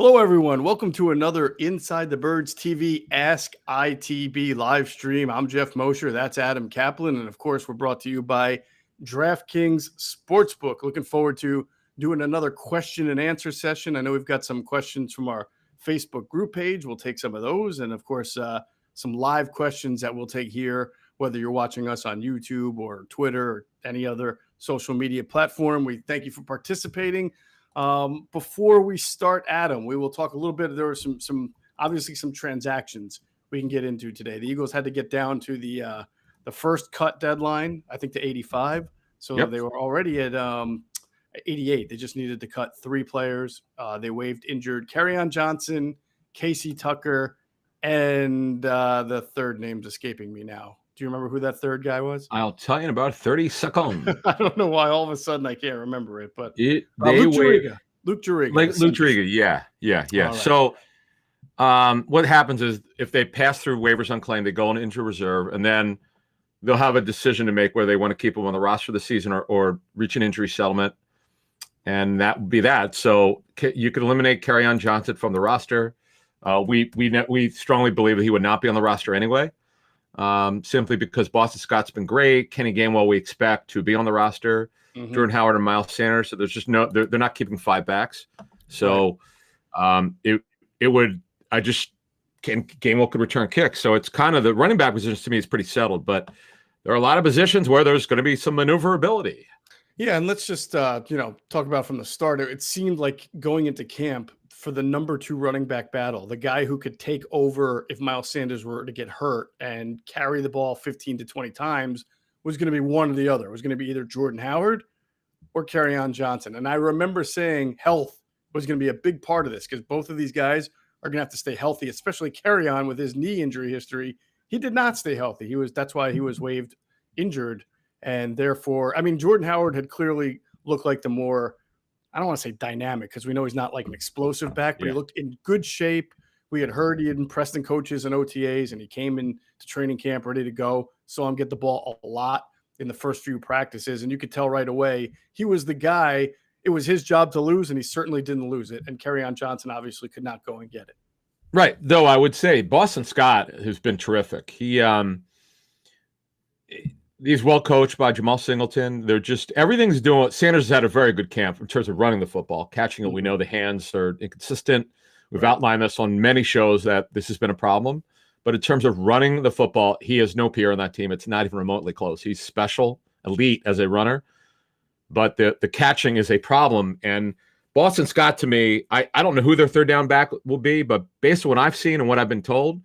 Hello, everyone. Welcome to another Inside the Birds TV Ask ITB live stream. I'm Jeff Mosher. That's Adam Kaplan. And of course, we're brought to you by DraftKings Sportsbook. Looking forward to doing another question and answer session. I know we've got some questions from our Facebook group page. We'll take some of those. And of course, some live questions that we'll take here, whether you're watching us on YouTube or Twitter or any other social media platform. We thank you for participating. Before we start, Adam, we will talk a little bit. There were some obviously some transactions we can get into today. The Eagles had to get down to the first cut deadline, I think to 85. So They were already at 88. They just needed to cut 3 players. They waived injured Kerryon Johnson, Casey Tucker, and the third name's escaping me now. Do you remember who that third guy was? I'll tell you in about 30 seconds. I don't know why all of a sudden I can't remember it, but Luke Juriga. Luke Juriga, yeah. Right. So what happens is if they pass through waivers unclaimed, they go into reserve, and then they'll have a decision to make whether they want to keep them on the roster for the season or reach an injury settlement, and that would be that. So you could eliminate Kerryon Johnson from the roster. We strongly believe that he would not be on the roster anyway. Simply because Boston Scott's been great. Kenny Gainwell, we expect to be on the roster. Mm-hmm. Jordan Howard and Miles Sanders. So there's just they're not keeping 5 backs. So Gainwell could return kicks. So it's kind of the running back positions to me is pretty settled, but there are a lot of positions where there's going to be some maneuverability. Yeah. And let's just, talk about from the start. It seemed like going into camp for the number 2 running back battle, the guy who could take over if Miles Sanders were to get hurt and carry the ball 15 to 20 times was going to be one or the other. It was going to be either Jordan Howard or Kerryon Johnson. And I remember saying health was going to be a big part of this because both of these guys are going to have to stay healthy, especially Kerryon with his knee injury history. He did not stay healthy. That's why he was waived injured. And therefore, Jordan Howard had clearly looked like the more, I don't want to say dynamic because we know he's not like an explosive back, but he looked in good shape. We had heard he had impressed in coaches and OTAs, and he came into training camp ready to go. Saw him get the ball a lot in the first few practices, and you could tell right away he was the guy. It was his job to lose, and he certainly didn't lose it. And Kerryon Johnson obviously could not go and get it. Right, though I would say Boston Scott has been terrific. He's well coached by Jamal Singleton. They're just everything's doing. Sanders has had a very good camp in terms of running the football, catching it. We know the hands are inconsistent. We've outlined this on many shows that this has been a problem. But in terms of running the football, he has no peer on that team. It's not even remotely close. He's special, elite as a runner. But the catching is a problem. And Boston Scott, to me, I don't know who their third down back will be, but based on what I've seen and what I've been told,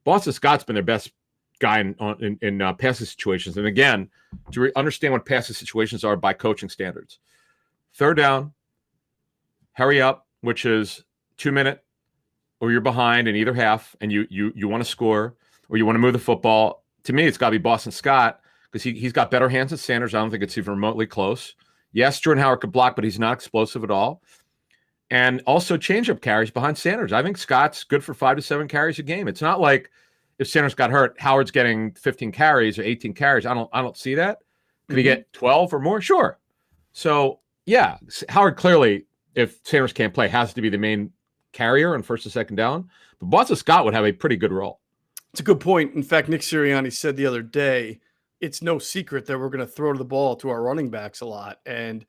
Boston Scott's been their best guy in passing situations. And again, to understand what passing situations are by coaching standards. Third down, hurry up, which is 2-minute, or you're behind in either half and you want to score or you want to move the football. To me, it's got to be Boston Scott because he's got better hands than Sanders. I don't think it's even remotely close. Yes, Jordan Howard could block, but he's not explosive at all. And also changeup carries behind Sanders. I think Scott's good for 5 to 7 carries a game. It's not like if Sanders got hurt, Howard's getting 15 carries or 18 carries. I don't see that. Could he get 12 or more? Sure. So, yeah, Howard clearly, if Sanders can't play, has to be the main carrier on first and second down. But Boston Scott would have a pretty good role. It's a good point. In fact, Nick Sirianni said the other day, it's no secret that we're going to throw the ball to our running backs a lot. And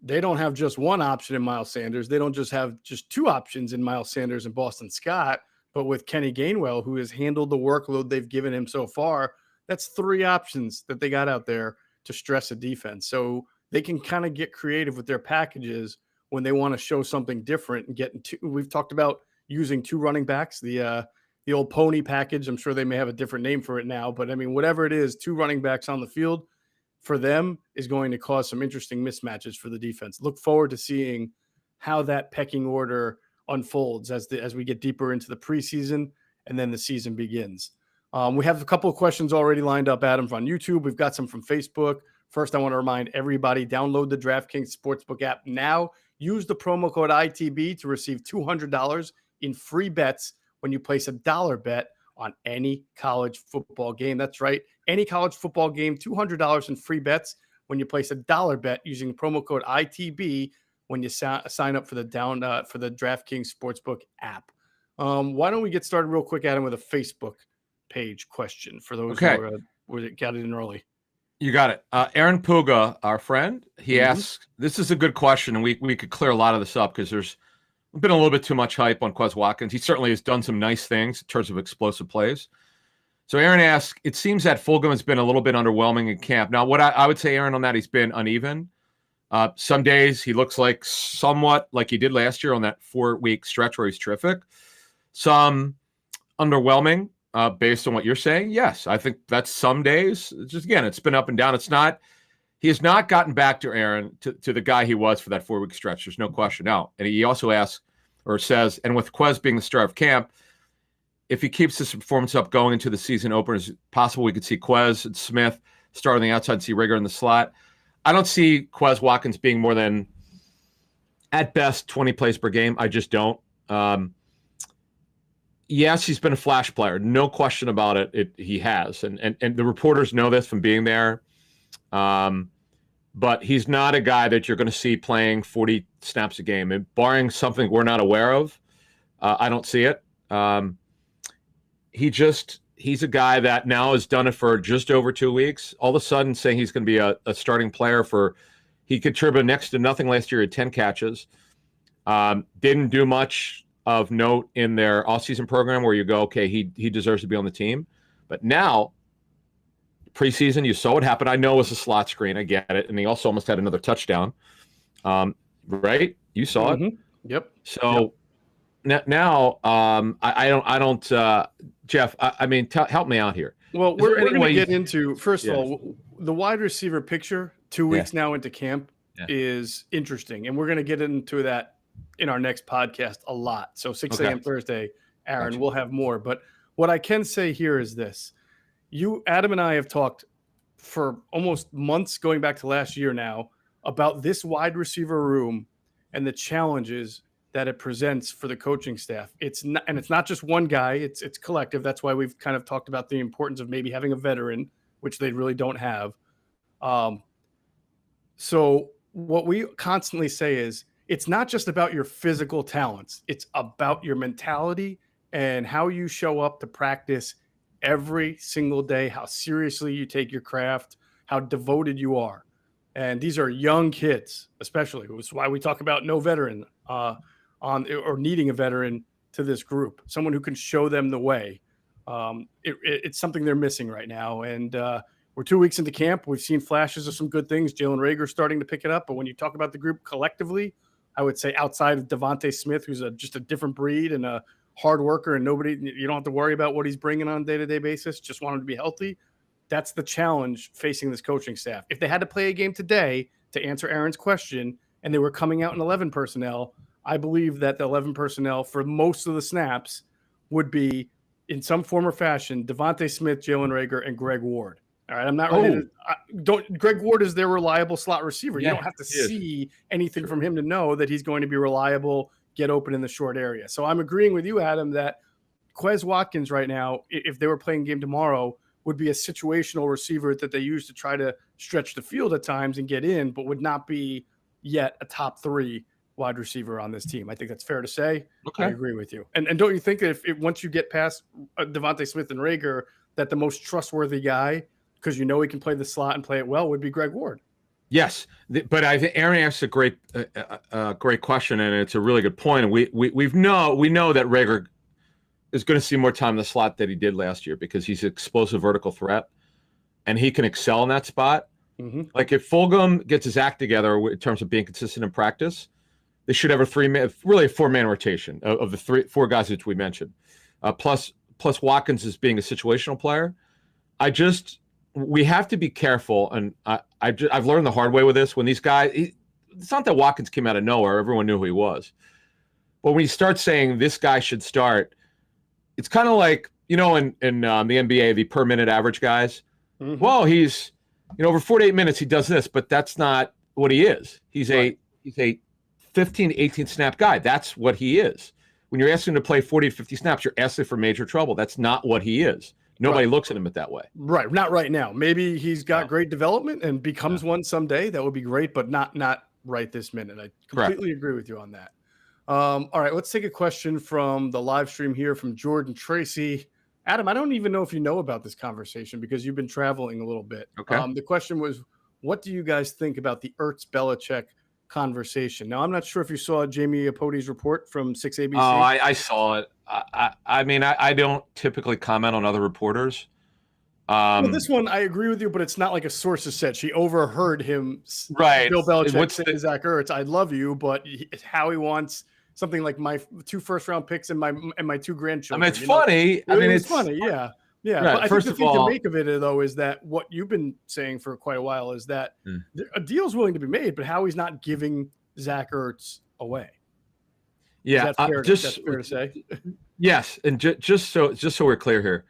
they don't have just one option in Miles Sanders. They don't just have just 2 options in Miles Sanders and Boston Scott. But with Kenny Gainwell, who has handled the workload they've given him so far, that's 3 options that they got out there to stress a defense. So they can kind of get creative with their packages when they want to show something different and get into. We've talked about using 2 running backs, the old pony package. I'm sure they may have a different name for it now, but whatever it is, 2 running backs on the field for them is going to cause some interesting mismatches for the defense. Look forward to seeing how that pecking order unfolds as we get deeper into the preseason and then the season begins. We have a couple of questions already lined up, Adam, on YouTube. We've got some from Facebook. First, I want to remind everybody, download the DraftKings Sportsbook app now. Use the promo code ITB to receive $200 in free bets when you place a $1 bet on any college football game. That's right. Any college football game, $200 in free bets when you place a $1 bet using the promo code ITB. when you sign up for the DraftKings Sportsbook app. Why don't we get started real quick, Adam, with a Facebook page question for those who got it in early. You got it. Aaron Puga, our friend, he asks, this is a good question, and we could clear a lot of this up because there's been a little bit too much hype on Quez Watkins. He certainly has done some nice things in terms of explosive plays. So Aaron asks, it seems that Fulgham has been a little bit underwhelming in camp. Now, what I would say, Aaron, on that, he's been uneven. Some days he looks like somewhat like he did last year on that 4-week stretch where he's terrific. Some underwhelming based on what you're saying. Yes, I think that's some days. Just again, it's been up and down. He has not gotten back to Aaron to the guy he was for that 4-week stretch. There's no question now. And he also asks or says, and with Quez being the star of camp, if he keeps this performance up going into the season opener, is it possible we could see Quez and Smith start on the outside and see Rager in the slot? I don't see Quez Watkins being more than, at best, 20 plays per game. I just don't. Yes, he's been a flash player. No question about it. He has. And the reporters know this from being there. But he's not a guy that you're going to see playing 40 snaps a game. And barring something we're not aware of, I don't see it. He's a guy that now has done it for just over 2 weeks. All of a sudden saying he's going to be a starting player he contributed next to nothing last year at 10 catches. Didn't do much of note in their offseason program where you go, okay, he deserves to be on the team. But now, preseason, you saw what happened. I know it was a slot screen. I get it. And he also almost had another touchdown. Right? You saw it? Yep. So now I don't Jeff, I mean, help me out here. Well, we're going to get into, first of all, the wide receiver picture 2 weeks now into camp is interesting. And we're going to get into that in our next podcast a lot. So 6 a.m. Thursday, Aaron, we'll have more. But what I can say here is this. Adam and I have talked for almost months going back to last year now about this wide receiver room and the challenges that it presents for the coaching staff. It's not just one guy, it's collective. That's why we've kind of talked about the importance of maybe having a veteran, which they really don't have. So what we constantly say is it's not just about your physical talents. It's about your mentality and how you show up to practice every single day, how seriously you take your craft, how devoted you are. And these are young kids, especially. It's why we talk about no veteran or needing a veteran to this group, someone who can show them the way. It's something they're missing right now. And we're 2 weeks into camp. We've seen flashes of some good things. Jalen Rager starting to pick it up. But when you talk about the group collectively, I would say outside of Devontae Smith, who's just a different breed and a hard worker, and you don't have to worry about what he's bringing on a day-to-day basis. Just want him to be healthy. That's the challenge facing this coaching staff. If they had to play a game today to answer Aaron's question and they were coming out in 11 personnel, I believe that the 11 personnel for most of the snaps would be in some form or fashion Devontae Smith, Jalen Rager, and Greg Ward. All right, I'm not ready Greg Ward is their reliable slot receiver. You don't have to see anything from him to know that he's going to be reliable, get open in the short area. So I'm agreeing with you, Adam, that Quez Watkins right now, if they were playing game tomorrow, would be a situational receiver that they use to try to stretch the field at times and get in, but would not be yet a top 3 wide receiver on this team. I think that's fair to say. Okay. I agree with you. And don't you think that if once you get past Devontae Smith and Rager, that the most trustworthy guy, because you know he can play the slot and play it well, would be Greg Ward? Yes, but I think Aaron asked a great question, and it's a really good point. And we know that Rager is going to see more time in the slot than he did last year because he's an explosive vertical threat, and he can excel in that spot. Mm-hmm. Like if Fulgham gets his act together in terms of being consistent in practice, they should have a 4-man rotation of the 4 guys which we mentioned, plus Watkins as being a situational player. We have to be careful, and I've learned the hard way with this. When these guys, it's not that Watkins came out of nowhere; everyone knew who he was. But when you start saying this guy should start, it's kind of like in the NBA, the per minute average guys. Mm-hmm. Well, he's over 48 minutes he does this, but that's not what he is. He's a 15, 18 snap guy. That's what he is. When you're asking him to play 40 to 50 snaps, you're asking for major trouble. That's not what he is. Nobody looks at him that way. Right. Not right now. Maybe he's got great development and becomes one someday. That would be great, but not right this minute. I Correct. completely agree with you on that. All right, let's take a question from the live stream here from Jordan Tracy. Adam, I don't even know if you know about this conversation because you've been traveling a little bit. Okay. The question was, what do you guys think about the Ertz-Belichick conversation? Now, I'm not sure if you saw Jamie Apodi's report from 6ABC. Oh, I saw it. I mean, I don't typically comment on other reporters. Well, this one, I agree with you, but it's not like a source has said. She overheard him, right? Bill Belichick say to Zach Ertz, "I love you, but how he wants something like my 2 first-round picks and my 2 grandchildren." I mean, it's funny. I mean, it's funny, yeah. Right. But I think the thing to make of it, though, is that what you've been saying for quite a while is that a deal's willing to be made, but Howie's not giving Zach Ertz away. Yeah, is that fair, that's fair to say. Yes, and just so we're clear here,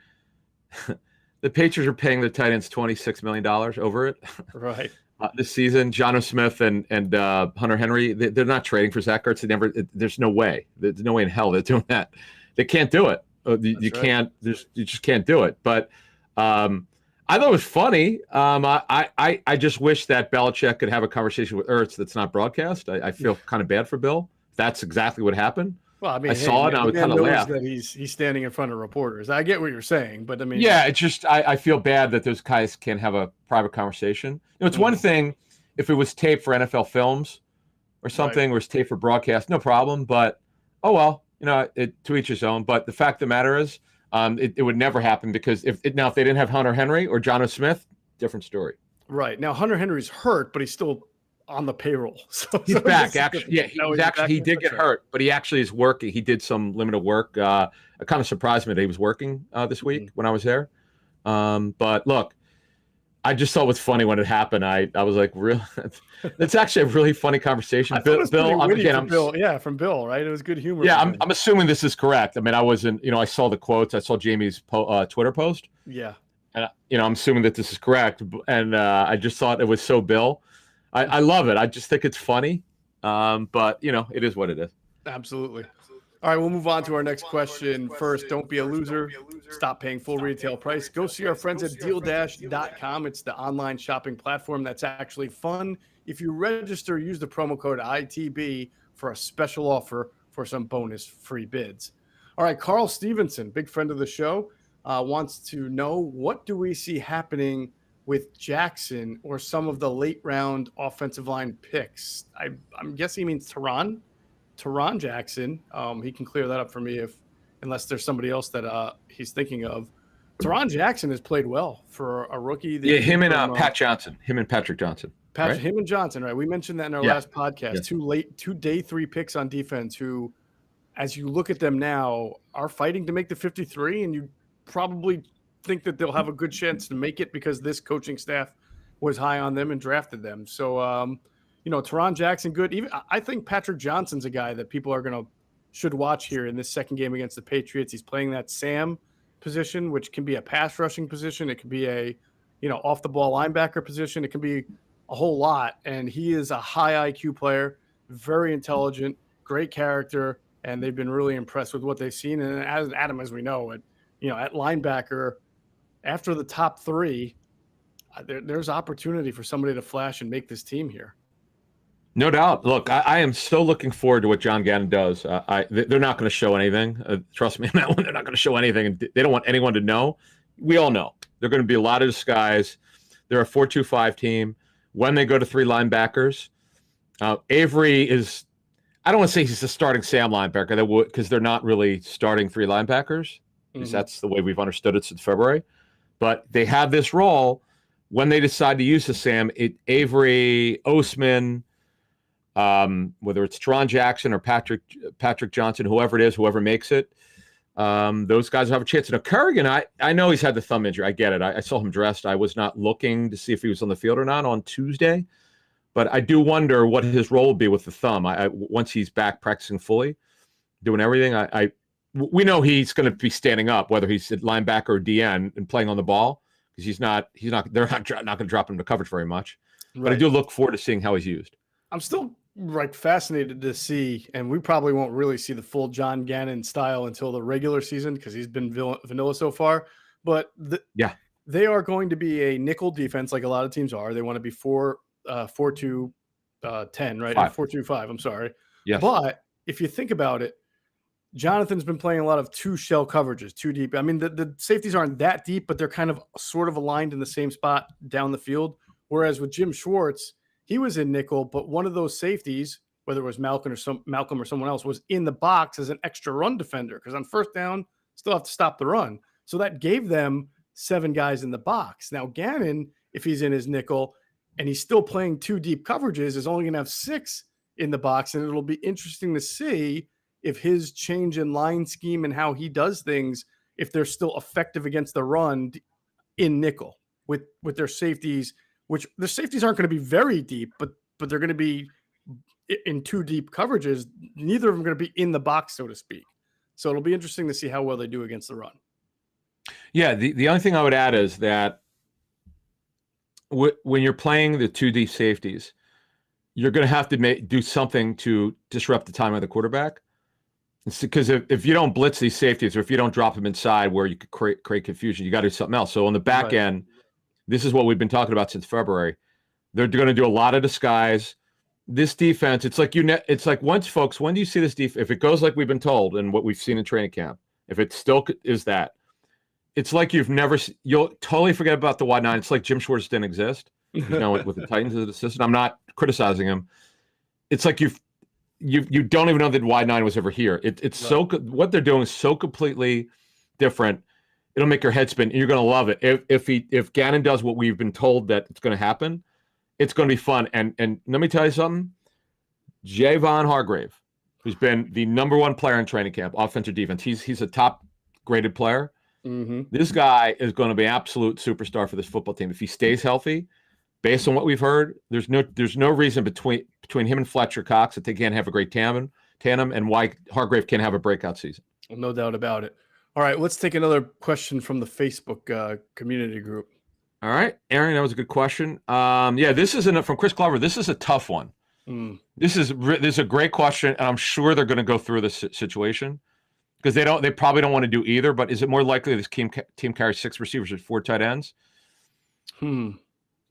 the Patriots are paying the tight ends $26 million over it. Right. This season, Jonnu Smith and Hunter Henry, they're not trading for Zach Ertz. There's no way. There's no way in hell they're doing that. They can't do it. You can't. You just can't do it. But I thought it was funny. I just wish that Belichick could have a conversation with Ertz that's not broadcast. I feel kind of bad for Bill. That's exactly what happened. Well, I mean, I saw it and I would kind of laugh. That he's standing in front of reporters. I get what you're saying, but I mean, yeah, it's just I feel bad that those guys can't have a private conversation. You know, it's one thing if it was taped for NFL Films or something, or it's taped for broadcast, no problem. But oh well, you know, to each his own. But the fact of the matter is, it would never happen because if they didn't have Hunter Henry or Jonnu Smith, different story. Right now, Hunter Henry's hurt, but he's still on the payroll. So he's back. Actually, yeah, he did get hurt, but he actually is working. He did some limited work. It kind of surprised me that he was working this week when I was there. But look, I just thought it was funny when it happened. I was like, really? It's actually a really funny conversation. Bill, from Bill, right? It was good humor. Yeah, I'm assuming this is correct. I mean, I wasn't, I saw the quotes. I saw Jamie's Twitter post. Yeah. And, I'm assuming that this is correct. And I just thought it was so Bill. I love it. I just think it's funny. But, it is what it is. Absolutely. All right, we'll move on to our next question. First, don't be a loser. Stop paying full retail price. Go see our friends at DealDash.com. It's the online shopping platform that's actually fun. If you register, use the promo code ITB for a special offer for some bonus free bids. All right, Carl Stevenson, big friend of the show, wants to know, what do we see happening with Jackson or some of the late round offensive line picks? I'm guessing he means Teron Jackson. He can clear that up for me unless there's somebody else that he's thinking of. Teron Jackson has played well for a rookie. Yeah, him and Pat Johnson. Him and Patrick Johnson. Right? Him and Johnson, right? We mentioned that in our last podcast. Yeah. Two day 3 picks on defense who, as you look at them now, are fighting to make the 53, and you probably think that they'll have a good chance to make it because this coaching staff was high on them and drafted them. So, Teron Jackson, good. Even I think Patrick Johnson's a guy that people should watch here in this second game against the Patriots. He's playing that Sam position, which can be a pass rushing position. It can be a, off the ball linebacker position. It can be a whole lot. And he is a high IQ player, very intelligent, great character. And they've been really impressed with what they've seen. And as Adam, as we know, at linebacker, after the top 3, there's opportunity for somebody to flash and make this team here. No doubt. Look, I am so looking forward to what John Gannon does. They're not going to show anything. Trust me on that one. They're not going to show anything. And they don't want anyone to know. We all know. They're going to be a lot of disguise. They're a 4-2-5 team. When they go to 3 linebackers, Avery is, I don't want to say he's the starting Sam linebacker, because they're not really starting 3 linebackers. Because that's the way we've understood it since February. But they have this role when they decide to use the Sam. Avery, Osman, whether it's Teron Jackson or Patrick Johnson, whoever it is, whoever makes it, those guys have a chance. Now, Kerrigan, I know he's had the thumb injury. I get it. I saw him dressed. I was not looking to see if he was on the field or not on Tuesday. But I do wonder what his role will be with the thumb. Once he's back practicing fully, doing everything, we know he's going to be standing up, whether he's at linebacker or DN and playing on the ball, because they're not going to drop him to coverage very much. Right. But I do look forward to seeing how he's used. I'm still fascinated to see, and we probably won't really see the full John Gannon style until the regular season because he's been vanilla so far. But they are going to be a nickel defense like a lot of teams are. They want to be 4-2 10, right? 5. 4-2-5. I'm sorry. Yes. But if you think about it, Jonathan's been playing a lot of 2 shell coverages, 2 deep. I mean, the safeties aren't that deep, but they're kind of sort of aligned in the same spot down the field. Whereas with Jim Schwartz, he was in nickel, but one of those safeties, whether it was Malcolm or someone else, was in the box as an extra run defender because on first down, still have to stop the run. So that gave them 7 guys in the box. Now Gannon, if he's in his nickel and he's still playing 2 deep coverages, is only going to have 6 in the box, and it'll be interesting to see if his change in line scheme and how he does things, if they're still effective against the run in nickel with their safeties, which the safeties aren't going to be very deep, but they're going to be in 2 deep coverages. Neither of them are going to be in the box, so to speak. So it'll be interesting to see how well they do against the run. Yeah, the only thing I would add is that when you're playing the 2 deep safeties, you're going to have to do something to disrupt the time of the quarterback. Because if you don't blitz these safeties or if you don't drop them inside where you could create confusion, you got to do something else. So on the back end, this is what we've been talking about since February. They're going to do a lot of disguise. This defense, it's like when do you see this defense? If it goes like we've been told and what we've seen in training camp, if it still is that, it's like you'll totally forget about the wide 9. It's like Jim Schwartz didn't exist. He's now with the Titans as an assistant. I'm not criticizing him. It's like you don't even know that wide 9 was ever here. It's so what they're doing is so completely different. It'll make your head spin. And you're going to love it. If Gannon does what we've been told that it's going to happen, it's going to be fun. And let me tell you something. Javon Hargrave, who's been the #1 player in training camp, offense or defense, he's a top graded player. Mm-hmm. This guy is going to be absolute superstar for this football team if he stays healthy. Based on what we've heard, there's no reason between him and Fletcher Cox that they can't have a great tandem, and why Hargrave can't have a breakout season. Well, no doubt about it. All right, let's take another question from the Facebook community group. All right, Aaron, that was a good question. Yeah, this is from Chris Glover. This is a tough one. This is a great question, and I'm sure they're going to go through this situation because they probably don't want to do either. But is it more likely this team carries 6 receivers with 4 tight ends?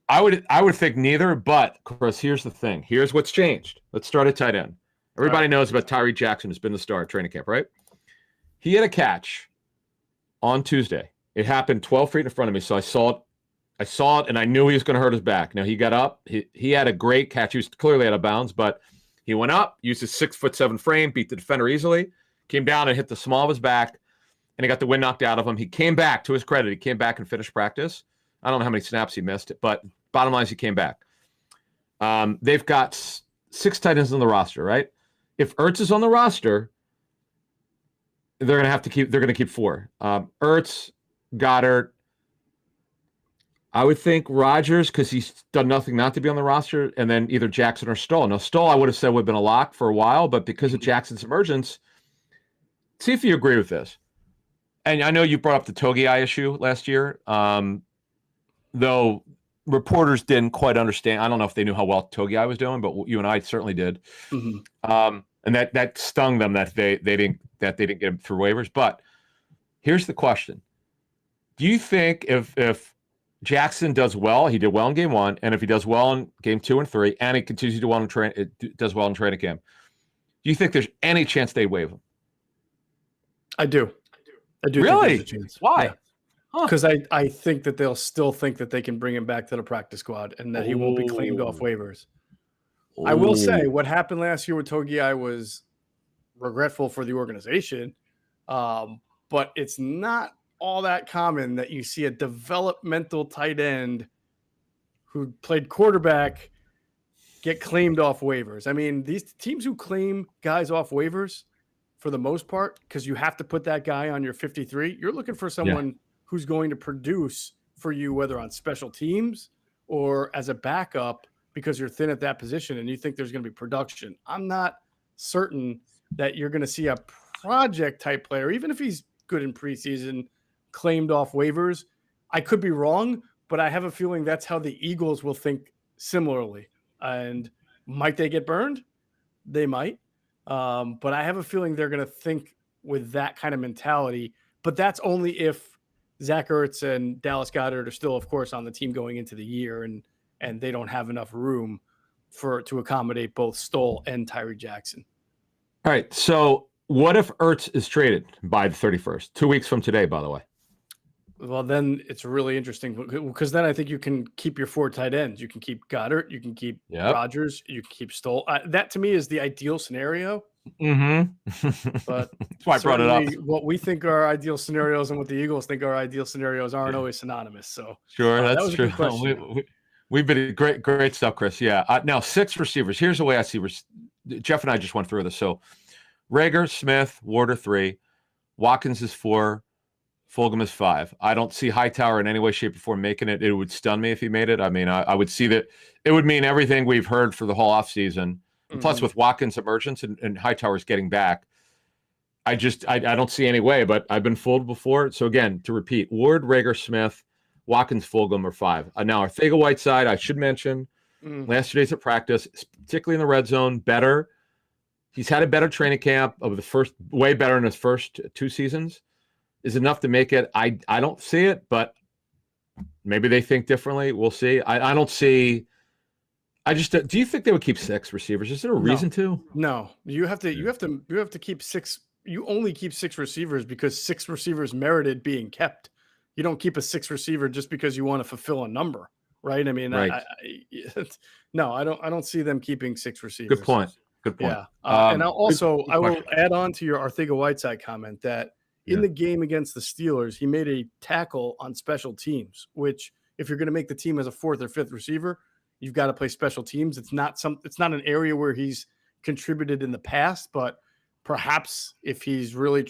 I would think neither, but Chris, here's the thing. Here's what's changed. Let's start at tight end. Everybody knows about Tyree Jackson, who's been the star at training camp, right? He had a catch on Tuesday. It happened 12 feet in front of me, so I saw it, and I knew he was going to hurt his back. Now he got up. He had a great catch. He was clearly out of bounds, but he went up, used his 6'7" frame, beat the defender easily, came down and hit the small of his back, and he got the wind knocked out of him. He came back, to his credit. He came back and finished practice. I don't know how many snaps he missed, but bottom line is he came back. They've got 6 tight ends on the roster, right? If Ertz is on the roster, they're going to keep 4. Ertz, Goddard. I would think Rodgers, because he's done nothing not to be on the roster, and then either Jackson or Stoll. Now, Stoll, I would have said would have been a lock for a while, but because of Jackson's emergence, see if you agree with this. And I know you brought up the Togiai issue last year. Though reporters didn't quite understand. I don't know if they knew how well Togiai was doing, but you and I certainly did. Mm-hmm. And that stung them that they didn't get him through waivers. But here's the question: do you think if Jackson does well, he did well in game 1, and if he does well in game 2 and 3, and he continues to do well does well in training camp, do you think there's any chance they waive him? I do. Really? Think there's a chance. Why? Yeah. Because I think that they'll still think that they can bring him back to the practice squad and that he won't be claimed off waivers. I will say what happened last year with Togiai was regretful for the organization, but it's not all that common that you see a developmental tight end who played quarterback get claimed off waivers. I mean, these teams who claim guys off waivers, for the most part, because you have to put that guy on your 53, you're looking for someone who's going to produce for you, whether on special teams or as a backup, because you're thin at that position and you think there's going to be production. I'm not certain that you're going to see a project type player, even if he's good in preseason, claimed off waivers. I could be wrong, but I have a feeling that's how the Eagles will think similarly. And might they get burned? They might. But I have a feeling they're going to think with that kind of mentality. But that's only if Zach Ertz and Dallas Goedert are still, of course, on the team going into the year, and they don't have enough room to accommodate both Stoll and Tyree Jackson. All right. So what if Ertz is traded by the 31st? 2 weeks from today, by the way. Well, then it's really interesting because then I think you can keep your 4 tight ends. You can keep Goddard. You can keep Rodgers. You can keep Stoll. That to me is the ideal scenario. Mm-hmm. But that's why I brought it up. What we think are ideal scenarios and what the Eagles think are ideal scenarios aren't always synonymous. So sure, that's that was true. A good question. We've been great stuff, Chris. Yeah. Now 6 receivers. Here's the way I see. Jeff and I just went through this. So Rager, Smith, Warder 3, Watkins is 4. Fulgham is 5. I don't see Hightower in any way, shape, or form making it. It would stun me if he made it. I mean, I would see that it would mean everything we've heard for the whole offseason. And plus, with Watkins' emergence and Hightower's getting back, I don't see any way. But I've been fooled before. So again, to repeat, Ward, Rager, Smith, Watkins, Fulgham are 5. Now, Arcega-Whiteside, I should mention, last 2 days of practice, particularly in the red zone, better. He's had a better training camp of the first, way better in his first 2 seasons. Is enough to make it. I don't see it, but maybe they think differently. We'll see. I don't see. I just do you think they would keep 6 receivers? Is there a reason to? No, you have to keep 6. You only keep 6 receivers because 6 receivers merited being kept. You don't keep a 6 receiver just because you want to fulfill a number, right? I mean, right. No, I don't see them keeping 6 receivers. Good point. Yeah, and I will add on to your Arcega-Whiteside comment that. In the game against the Steelers, he made a tackle on special teams, which if you're going to make the team as a 4th or 5th receiver, you've got to play special teams. It's not an area where he's contributed in the past, but perhaps if he's really,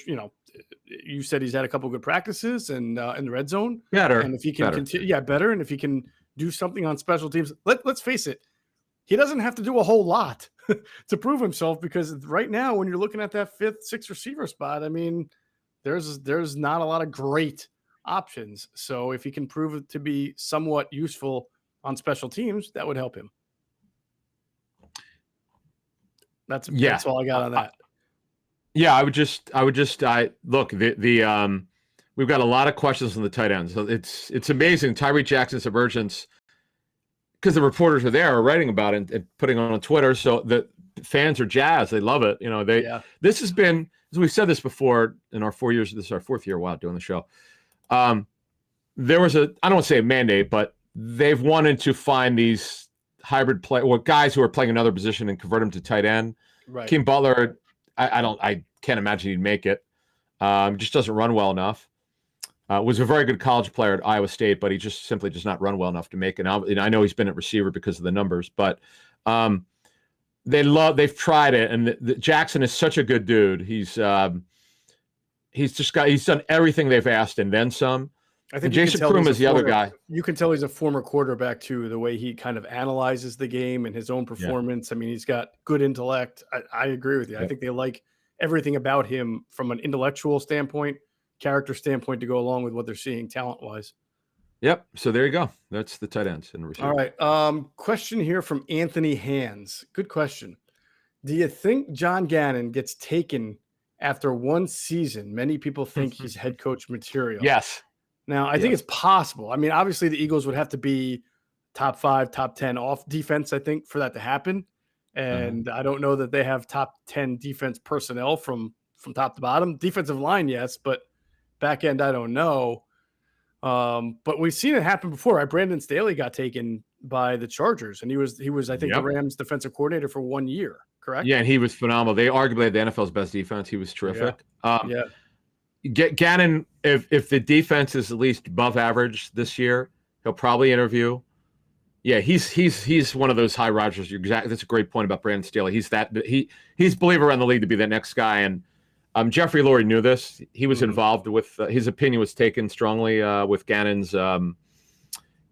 you said he's had a couple good practices and in the red zone. Better. And if he can continue, better. And if he can do something on special teams, let's face it, he doesn't have to do a whole lot to prove himself because right now when you're looking at that 5th, 6th receiver spot, I mean, there's not a lot of great options. So if he can prove it to be somewhat useful on special teams, that would help him. That's all I got on that. I would just look, we've got a lot of questions on the tight ends. So it's amazing Tyree Jackson's emergence because the reporters are there writing about it and putting it on Twitter. So the fans are jazzed. They love it. This has been, as we've said this before in our 4 years, this is our 4th year, doing the show. There was I don't want to say a mandate, but they've wanted to find these hybrid guys who are playing another position and convert them to tight end. Right. Keem Butler, I can't imagine he'd make it. Just doesn't run well enough. Was a very good college player at Iowa State, but he just simply does not run well enough to make it. And I know he's been at receiver because of the numbers, but they've tried it, and Jackson is such a good dude. He's done everything they've asked and then some. I think Jason Kroom is the other guy. You can tell he's a former quarterback too, the way he kind of analyzes the game and his own performance. I mean, he's got good intellect. I agree with you. I think they like everything about him from an intellectual standpoint, character standpoint to go along with what they're seeing talent-wise. Yep. So there you go. That's the tight ends and the receiver. All right. Question here from Anthony Hands. Good question. Do you think John Gannon gets taken after 1 season? Many people think he's head coach material. Yes. Now, I think it's possible. I mean, obviously the Eagles would have to be top 5, top 10 off defense, I think, for that to happen. And I don't know that they have top 10 defense personnel from top to bottom. Defensive line, yes, but back end, I don't know. But we've seen it happen before, right? Brandon Staley got taken by the Chargers, and he was I think, the Rams defensive coordinator for 1 year, correct? Yeah, and he was phenomenal. They arguably had the NFL's best defense. He was terrific. Gannon, if the defense is at least above average this year, he'll probably interview. Yeah, he's one of those high Rodgers. That's a great point about Brandon Staley. He's believe around the league to be the next guy, and Jeffrey Lurie knew this. He was involved with his opinion was taken strongly with Gannon's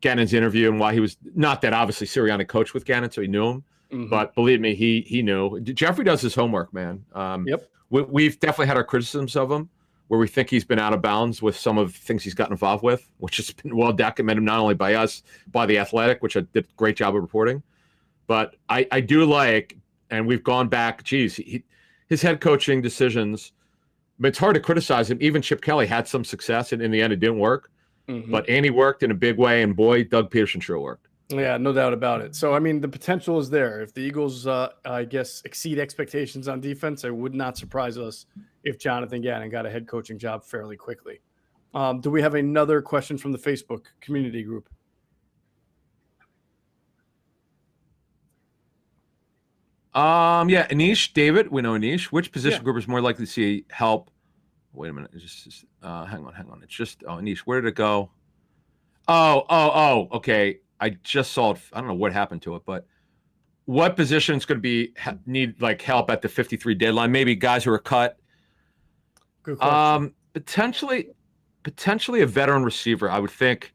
interview, and why he was not that obviously Sirianni coached with Gannon, so he knew him. But believe me, he knew. Jeffrey does his homework, man. We've definitely had our criticisms of him, where we think he's been out of bounds with some of the things he's gotten involved with, which has been well documented not only by us, by The Athletic, which I did a great job of reporting. But I do like, and we've gone back, his head coaching decisions, but it's hard to criticize him. Even Chip Kelly had some success, and in the end it didn't work. But Andy worked in a big way, and boy, Doug Peterson sure worked. Yeah, no doubt about it. So, I mean, the potential is there. If the Eagles, I guess, exceed expectations on defense, it would not surprise us if Jonathan Gannon got a head coaching job fairly quickly. Do we have another question from the Facebook community group? Yeah, Anish, David, we know Anish. Which position group is more likely to see help? Wait a minute. It's just hang on. It's just Anish, where did it go? Oh. Okay. I just saw it. I don't know what happened to it, but what positions could be need like help at the 53 deadline? Maybe guys who are cut. Good question. Potentially a veteran receiver, I would think.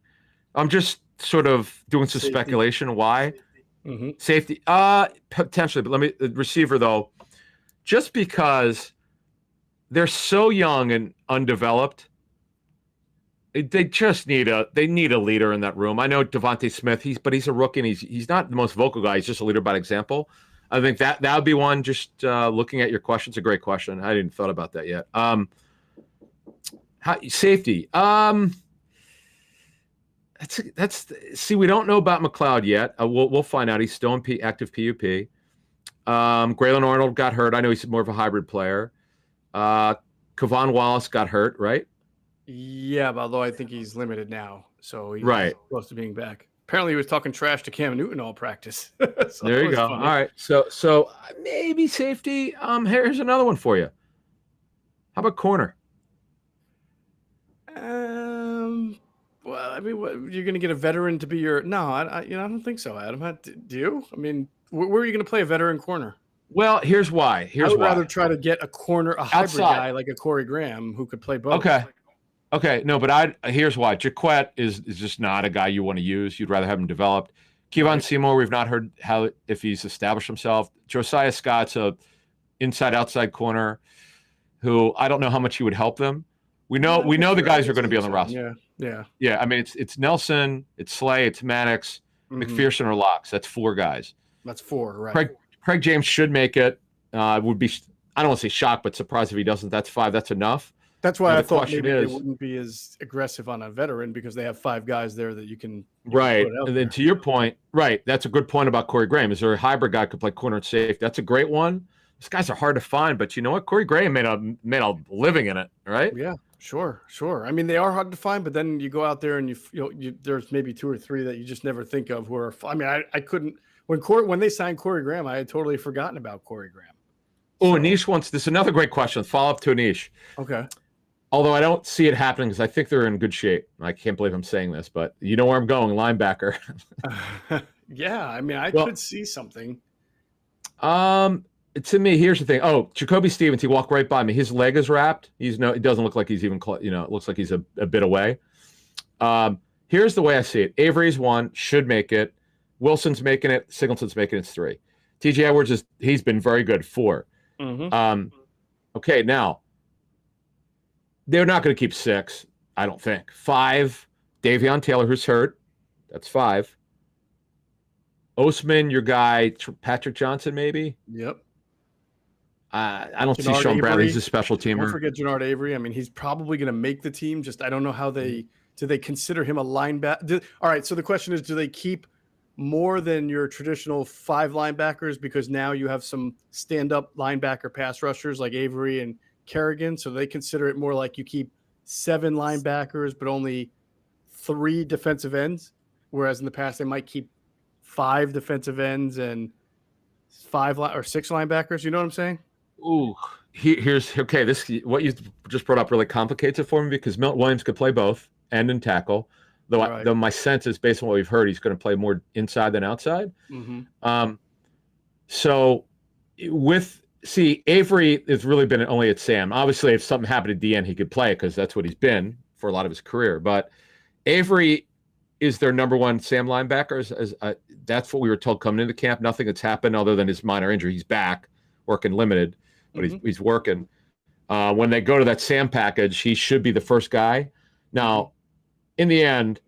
I'm just sort of doing some speculation. Why? Safety. Potentially, but let me receiver though, just because they're so young and undeveloped. They just need a leader in that room. I know Devontae Smith, he's a rookie and he's not the most vocal guy. He's just a leader by example. I think that would be one. Just looking at your question, it's a great question. I didn't thought about that yet. Safety. See, we don't know about McLeod yet. We'll find out. He's still in active PUP. Graylin Arnold got hurt. I know he's more of a hybrid player. Kavon Wallace got hurt, right? Yeah, although I think he's limited now, so he's close to being back. Apparently, he was talking trash to Cam Newton all practice. So there you go. Funny. All right, so maybe safety. Here's another one for you. How about corner? Well, I mean, you're going to get a veteran to be your? No, I don't think so, Adam. Do you? I mean, where are you going to play a veteran corner? Well, here's why. I would rather try to get a hybrid guy like a Corey Graham who could play both. Okay, no, but here's why. Jaquette is just not a guy you want to use. You'd rather have him developed. Kevon Seymour, we've not heard if he's established himself. Josiah Scott's a inside-outside corner who I don't know how much he would help them. We know the guys are going to be on the roster. Yeah. I mean, it's Nelson, it's Slay, it's Maddox, McPherson, or Locks. That's 4 guys. That's 4, right? Craig James should make it. Would be, I don't want to say shocked, but surprised if he doesn't. That's 5. That's enough. That's why I thought maybe they wouldn't be as aggressive on a veteran because they have 5 guys there that you can right. And then to your point, right, that's a good point about Corey Graham. Is there a hybrid guy who could play corner and safety? That's a great one. These guys are hard to find, but you know what? Corey Graham made a living in it, right? Yeah, sure. I mean, they are hard to find, but then you go out there and there's maybe 2 or 3 that you just never think of who are. I mean, I couldn't when they signed Corey Graham, I had totally forgotten about Corey Graham. Oh, Anish wants this. Another great question. Follow up to Anish. Okay. Although I don't see it happening because I think they're in good shape. I can't believe I'm saying this, but you know where I'm going, linebacker. Yeah, I mean, I could see something. To me, here's the thing. Oh, Jacoby Stevens, he walked right by me. His leg is wrapped. It doesn't look like he's even, it looks like he's a bit away. Here's the way I see it. Avery's 1, should make it. Wilson's making it. Singleton's making it. It's 3. TJ Edwards he's been very good. 4. Okay, now they're not going to keep 6, I don't think. 5, Davion Taylor, who's hurt. That's 5. Osman, your guy, Patrick Johnson, maybe. Yep. I don't see Sean Bradley. He's a special teamer. Don't forget Jannard Avery. I mean, he's probably going to make the team. Just I don't know how do they consider him a linebacker? All right. So the question is, do they keep more than your traditional 5 linebackers because now you have some stand-up linebacker pass rushers like Avery and Kerrigan? So they consider it more like you keep 7 linebackers but only 3 defensive ends, whereas in the past they might keep 5 defensive ends and 5 or 6 linebackers. You know what I'm saying? Ooh, here's okay. This what you just brought up really complicates it for me because Milton Williams could play both end and tackle. Though my sense is based on what we've heard, he's going to play more inside than outside. So Avery has really been only at Sam. Obviously, if something happened at DN, he could play because that's what he's been for a lot of his career. But Avery is their number 1 Sam linebacker. That's what we were told coming into camp. Nothing that's happened other than his minor injury. He's back, working limited, but he's working. When they go to that Sam package, he should be the first guy. Now, in the end,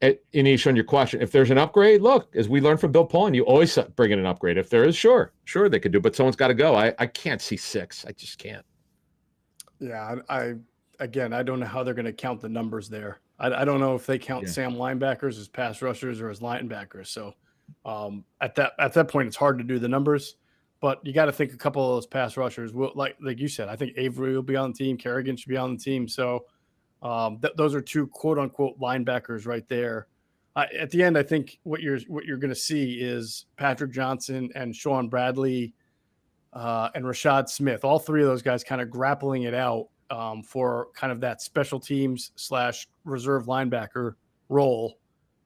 Anish, on your question, if there's an upgrade, look, as we learned from Bill Pullen, you always bring in an upgrade. If there is, sure they could do, but someone's got to go. I can't see 6. I just can't. Yeah, I don't know how they're going to count the numbers there. I don't know if they count Yeah. Sam linebackers as pass rushers or as linebackers. So at that point, it's hard to do the numbers. But you got to think a couple of those pass rushers will, like you said. I think Avery will be on the team. Kerrigan should be on the team. So those are two quote unquote linebackers right there. At the end, I think what you're going to see is Patrick Johnson and Sean Bradley and Rashad Smith. All three of those guys kind of grappling it out for kind of that special teams / reserve linebacker role.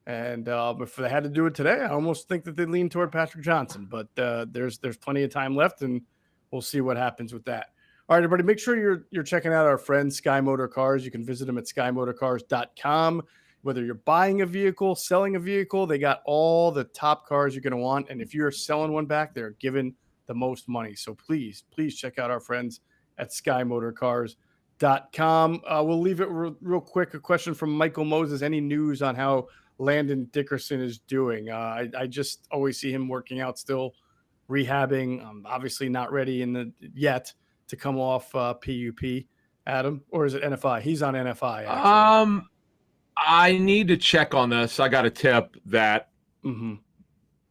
And if they had to do it today, I almost think that they lean toward Patrick Johnson. But there's plenty of time left, and we'll see what happens with that. All right, everybody, make sure you're checking out our friends, Sky Motor Cars. You can visit them at skymotorcars.com. Whether you're buying a vehicle, selling a vehicle, they got all the top cars you're going to want. And if you're selling one back, they're giving the most money. So please check out our friends at skymotorcars.com. We'll leave it real quick. A question from Michael Moses. Any news on how Landon Dickerson is doing? I just always see him working out still, rehabbing. Obviously not ready yet to come off PUP, Adam, or is it NFI? He's on NFI, actually. I need to check on this. I got a tip that I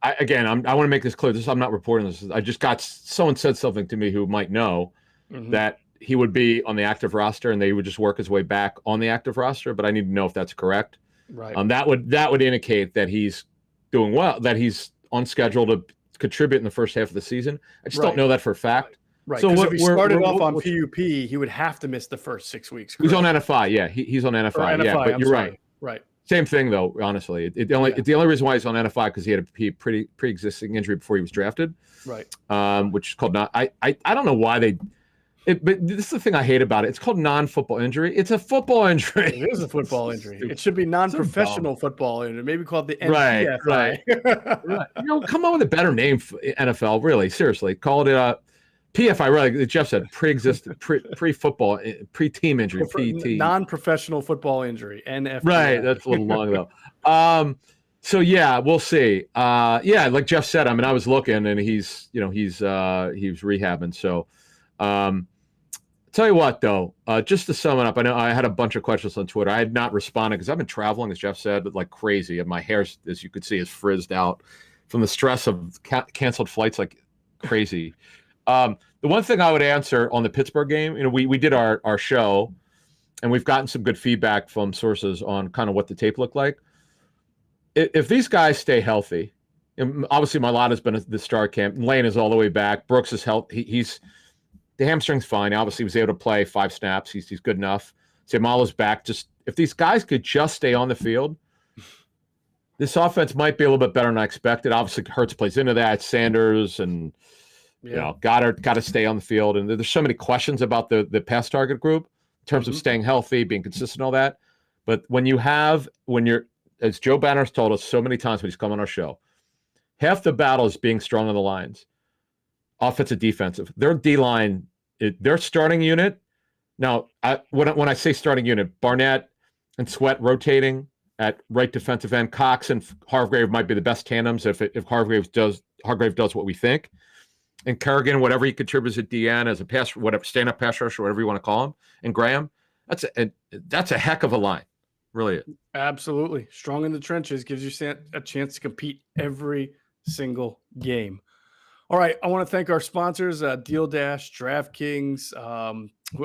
want to make this clear. I'm not reporting this. I just got someone said something to me who might know that he would be on the active roster and they would just work his way back on the active roster. But I need to know if that's correct. Right. That would indicate that he's doing well, that he's on schedule to contribute in the first half of the season. I just don't know that for a fact. Right. So if he started off on PUP, he would have to miss the first 6 weeks. Correct? He's on NFI. Yeah, he's on NFI. NFI, yeah, but you're right. Right. Same thing though. Honestly, the only reason why he's on NFI because he had a pre-existing injury before he was drafted. Right. Which is called I don't know why they. But this is the thing I hate about it. It's called non-football injury. It's a football injury. It is a football injury. It should be non-professional football injury. Maybe called the NPFI. Right. Come on with a better name for NFL. Really, seriously, call it PFI. Really, Jeff said pre-existing, pre-football, pre-team injury. PT. Non-professional football injury. NFI. Right. That's a little long though. So yeah, we'll see. Like Jeff said, I mean, I was looking, and he was rehabbing. So. Tell you what, though, just to sum it up, I know I had a bunch of questions on Twitter. I had not responded because I've been traveling, as Jeff said, like crazy. And my hair, as you could see, is frizzed out from the stress of canceled flights like crazy. The one thing I would answer on the Pittsburgh game, we did our show, and we've gotten some good feedback from sources on kind of what the tape looked like. If these guys stay healthy, and obviously Mailata's been the star camp. Lane is all the way back. Brooks is healthy. The hamstring's fine. Obviously, he was able to play 5 snaps. He's good enough. Samala's back. Just if these guys could just stay on the field, this offense might be a little bit better than I expected. Obviously, Ertz plays into that. Sanders and got to stay on the field. And there's so many questions about the pass target group in terms of staying healthy, being consistent, all that. But when you're, as Joe Banner's told us so many times when he's come on our show, half the battle is being strong on the lines. Offensive, defensive. Their D-line, their starting unit. Now, when I say starting unit, Barnett and Sweat rotating at right defensive end. Cox and Hargrave might be the best tandems if Hargrave does what we think. And Kerrigan, whatever he contributes at DN as a pass, whatever stand-up pass rusher, whatever you want to call him, and Graham. That's a heck of a line, really. Absolutely, strong in the trenches, gives you a chance to compete every single game. All right, I want to thank our sponsors, Deal Dash, DraftKings,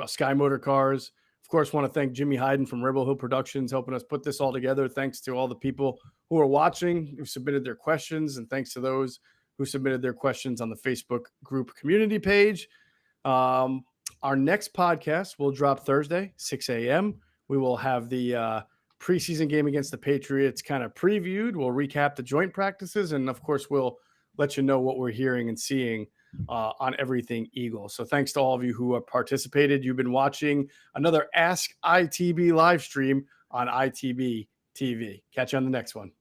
Sky Motor Cars. Of course, want to thank Jimmy Hyden from Rebel Hill Productions helping us put this all together. Thanks to all the people who are watching, who submitted their questions, and thanks to those who submitted their questions on the Facebook group community page. Our next podcast will drop Thursday, 6 a.m. We will have the preseason game against the Patriots kind of previewed. We'll recap the joint practices, and of course, we'll let you know what we're hearing and seeing on Everything Eagle. So thanks to all of you who have participated. You've been watching another Ask ITB live stream on ITB TV. Catch you on the next one.